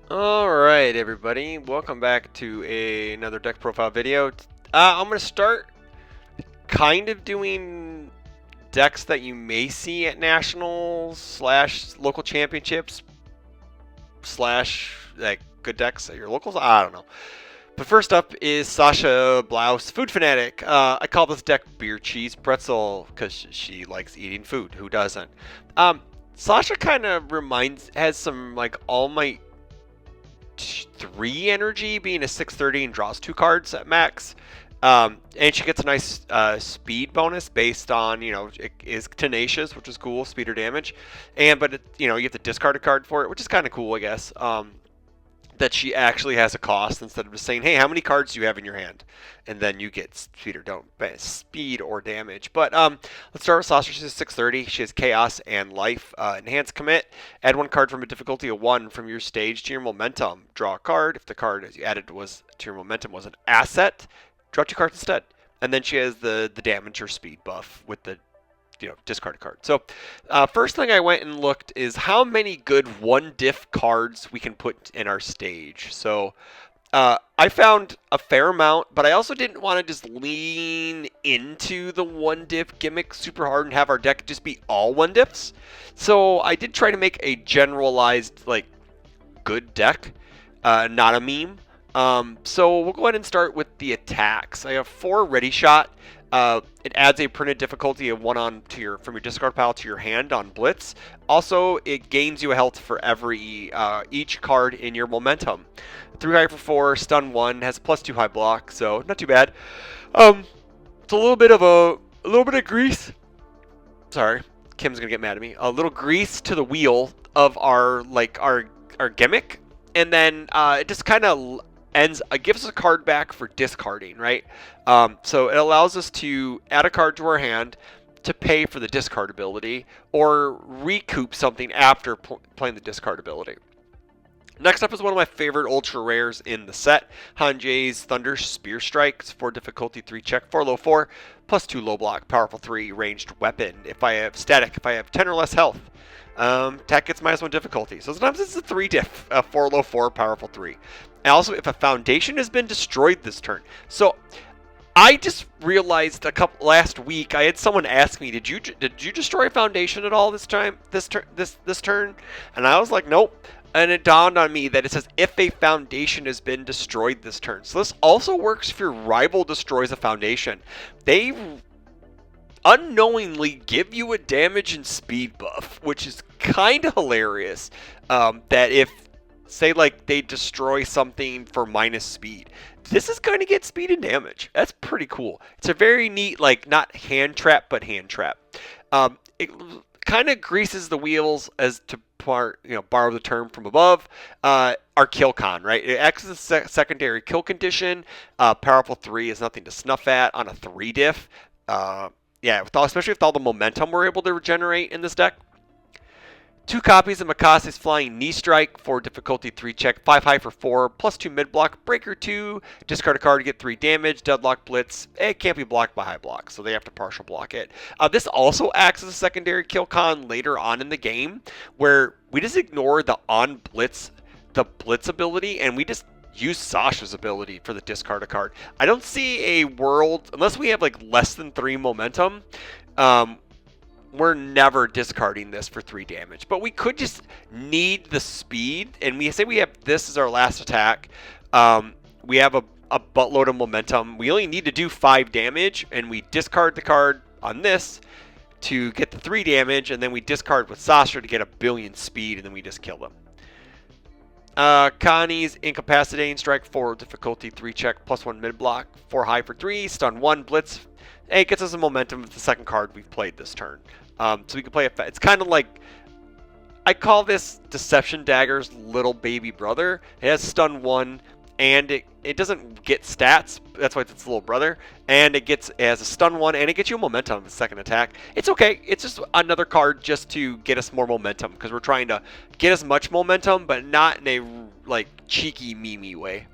Alright everybody, welcome back to another deck profile video. I'm going to start kind of doing decks that you may see at nationals slash local championships slash like good decks at your locals. I don't know. But first up is Sasha Blouse, Food Fanatic. I call this deck Beer Cheese Pretzel because she likes eating food. Who doesn't? Um, Sasha kind of has some like All Might 3 energy, being a 630 and draws 2 cards at max. And she gets a nice speed bonus based on, it is tenacious, which is cool, speed or damage. But you have to discard a card for it, which is kind of cool, I guess. That she actually has a cost instead of just saying, "Hey, how many cards do you have in your hand?" and then you get speed or damage. But let's start with Sasha. She's 630. She has Chaos and Life. Enhanced Commit. Add 1 card from a difficulty of 1 from your stage to your Momentum. Draw a card. If the card as you added to your Momentum was an asset, draw 2 cards instead. And then she has the damage or speed buff with the discard a card. So first thing I went and looked is how many good 1-diff cards we can put in our stage. So I found a fair amount, but I also didn't want to just lean into the 1-diff gimmick super hard and have our deck just be all 1-diffs. So I did try to make a generalized, good deck, not a meme. So we'll go ahead and start with the attacks. I have 4 Ready Shot. It adds a printed difficulty of 1 from your discard pile to your hand on Blitz. Also, it gains you a health for every each card in your Momentum. 3 high for 4, stun 1, has a +2 high block, so not too bad. It's a little bit of grease. Sorry, Kim's gonna get mad at me. A little grease to the wheel of our gimmick, and then it just kind of gives us a card back for discarding, right? So it allows us to add a card to our hand to pay for the discard ability or recoup something after playing the discard ability. Next up is one of my favorite ultra rares in the set, Hanjay's Thunder Spear Strikes. 4 difficulty, 3 check, 4 low 4, +2 low block, powerful 3, ranged weapon. If I have 10 or less health, attack gets -1 difficulty. So sometimes it's a 3 diff, 4 low 4, powerful 3. And also, if a foundation has been destroyed this turn. So I just realized last week I had someone ask me, did you destroy a foundation at all this turn? And I was like, nope. And it dawned on me that it says if a foundation has been destroyed this turn. So this also works if your rival destroys a foundation. They unknowingly give you a damage and speed buff, which is kind of hilarious. That if, say, they destroy something for minus speed, this is going to get speed and damage. That's pretty cool. It's a very neat, not hand trap, but hand trap. It kind of greases the wheels as to borrow the term from above. Our kill con, right? It acts as a secondary kill condition. Powerful 3 is nothing to snuff at on a 3 diff. Yeah, especially with all the momentum we're able to regenerate in this deck. 2 copies of Makase's Flying Knee Strike, 4 difficulty, 3 check, 5 high for 4, +2 mid block, breaker 2, discard a card to get 3 damage, deadlock blitz. It can't be blocked by high block, so they have to partial block it. This also acts as a secondary kill con later on in the game, where we just ignore the blitz ability, and we just use Sasha's ability for the discard a card. I don't see a world, unless we have less than 3 momentum, we're never discarding this for 3 damage. But we could just need the speed, and we say we have this as our last attack. We have a buttload of momentum. We only need to do 5 damage, and we discard the card on this to get the 3 damage, and then we discard with Sasha to get a billion speed, and then we just kill them. Connie's Incapacitating Strike, 4 difficulty, 3 check, +1 mid block, 4 high for 3, stun 1, blitz. And it gets us a momentum with the second card we've played this turn. So we can play it's kind of like, I call this Deception Dagger's little baby brother. It has stun 1, and it doesn't get stats. That's why it's its little brother. And it has a stun 1, and it gets you a momentum with second attack. It's okay. It's just another card just to get us more momentum, because we're trying to get as much momentum, but not in a cheeky meme way.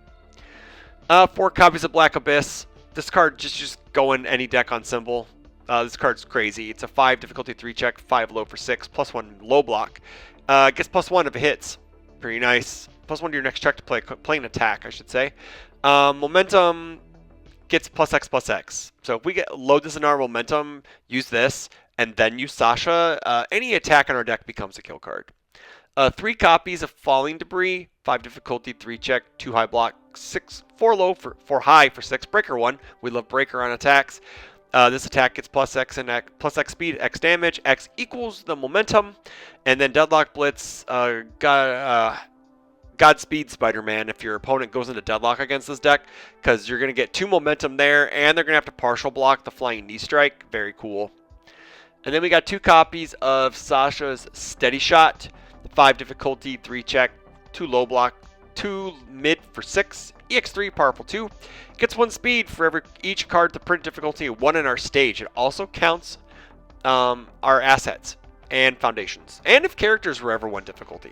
4 copies of Black Abyss. This card just go in any deck on symbol. This card's crazy. It's a 5 difficulty, 3 check, 5 low for 6, +1 low block. It gets +1 if it hits. Pretty nice. +1 to your next check to play an attack, I should say. Momentum gets +X/+X. So if we load this in our momentum, use this, and then use Sasha, any attack on our deck becomes a kill card. 3 copies of Falling Debris, 5 difficulty, 3 check, 2 high block, 4 low, 4 high for 6. Breaker 1. We love Breaker on attacks. This attack gets +X and +X speed, X damage. X equals the momentum. And then Deadlock Blitz, Godspeed Spider-Man if your opponent goes into deadlock against this deck, because you're going to get 2 momentum there, and they're going to have to partial block the Flying Knee Strike. Very cool. And then we got 2 copies of Sasha's Steady Shot, 5 difficulty, 3 check, 2 low block, 2 mid for 6. EX3, powerful 2. Gets 1 speed for each card to print difficulty 1 in our stage. It also counts our assets and foundations, and if characters were ever 1 difficulty.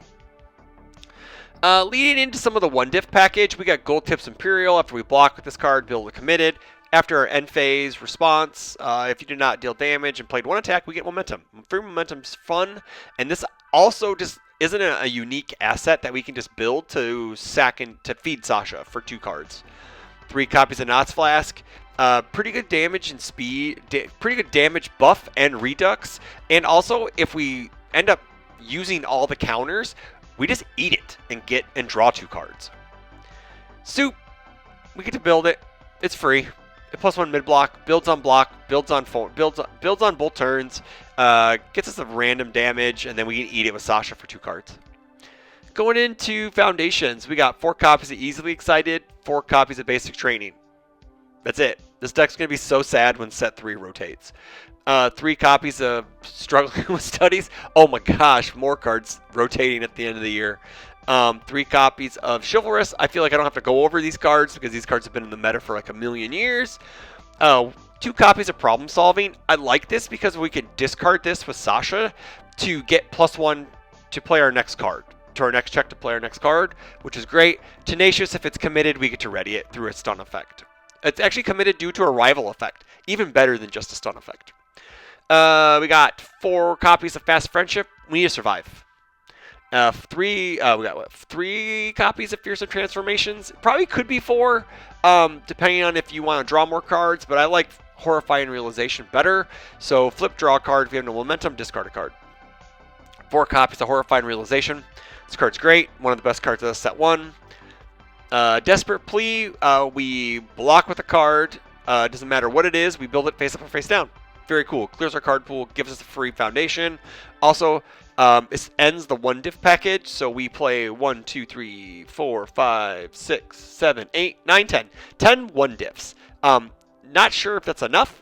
Leading into some of the 1-diff package, we got Gold Tips Imperial. After we block with this card, build a committed. After our end phase response, if you do not deal damage and played 1 attack, we get momentum. Free momentum's fun, and this also just isn't a unique asset that we can just build to sack and to feed Sasha for 2 cards. 3 copies of Knots Flask. Pretty good damage and speed, pretty good damage buff and redux, and also if we end up using all the counters, we just eat it and draw 2 cards. Soup, we get to build it. It's free. It +1 mid block, builds on both turns, gets us a random damage, and then we can eat it with Sasha for 2 cards. Going into foundations, we got 4 copies of Easily Excited, 4 copies of Basic Training. That's it. This deck's gonna be so sad when set 3 rotates. 3 copies of Struggling with Studies. Oh my gosh, more cards rotating at the end of the year. 3 copies of Chivalrous. I feel like I don't have to go over these cards because these cards have been in the meta for like a million years. 2 copies of Problem Solving. I like this because we can discard this with Sasha to get +1 to play our next card. To our next check to play our next card, which is great. Tenacious, if it's committed, we get to ready it through a stun effect. It's actually committed due to a rival effect. Even better than just a stun effect. We got 4 copies of Fast Friendship. We need to survive. We got what, 3 copies of Fearsome Transformations. Probably could be 4, depending on if you want to draw more cards. But I like Horrifying Realization better. So flip, draw a card. If you have no momentum, discard a card. 4 copies of Horrifying Realization. This card's great. One of the best cards of set 1. Desperate Plea. We block with a card. Doesn't matter what it is. We build it face up or face down. Very cool. Clears our card pool. Gives us a free foundation. Also, it ends the 1-diff package. So we play 1, 2, 3, 4, 5, 6, 7, 8, 9, 10. 10 1-diffs. Not sure if that's enough.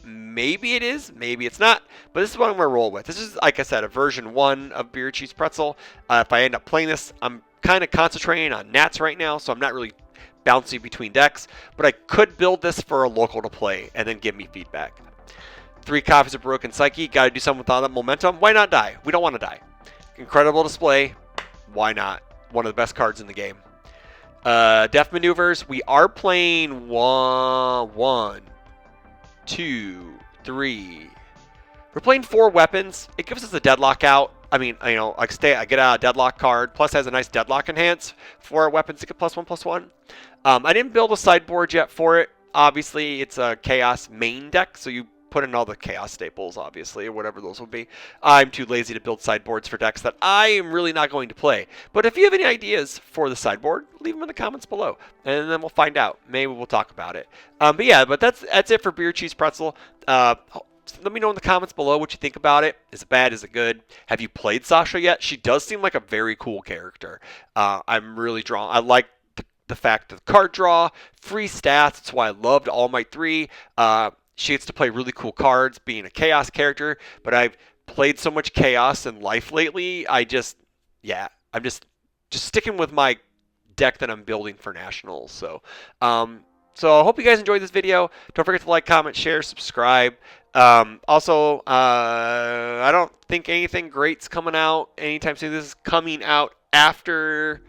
Maybe it is. Maybe it's not. But this is what I'm going to roll with. This is, like I said, a version 1 of Beer Cheese Pretzel. If I end up playing this, I'm kind of concentrating on Nats right now. So I'm not really bouncing between decks. But I could build this for a local to play and then give me feedback. 3 copies of Broken Psyche. Got to do something with all that momentum. Why not die? We don't want to die. Incredible Display. Why not? One of the best cards in the game. Death Maneuvers. We are playing 1, 2, 3. We're playing 4 weapons. It gives us a deadlock out. I mean, I get out a deadlock card. Plus has a nice deadlock enhance for our weapons to get +1/+1. I didn't build a sideboard yet for it. Obviously, it's a Chaos main deck, so you put in all the Chaos staples, obviously, or whatever those will be. I'm too lazy to build sideboards for decks that I am really not going to play. But if you have any ideas for the sideboard, leave them in the comments below, and then we'll find out. Maybe we'll talk about it. But that's it for Beer Cheese Pretzel. Let me know in the comments below what you think about it. Is it bad? Is it good? Have you played Sasha yet? She does seem like a very cool character. I'm really drawn. I like the fact of the card draw, free stats. That's why I loved All Might 3. She gets to play really cool cards, being a Chaos character. But I've played so much Chaos in life lately. I'm just sticking with my deck that I'm building for Nationals. So I hope you guys enjoyed this video. Don't forget to like, comment, share, subscribe. Also, I don't think anything great's coming out anytime soon. This is coming out after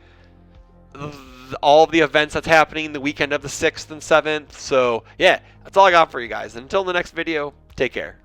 all of the events that's happening the weekend of the 6th and 7th. So, yeah, that's all I got for you guys. Until the next video, take care.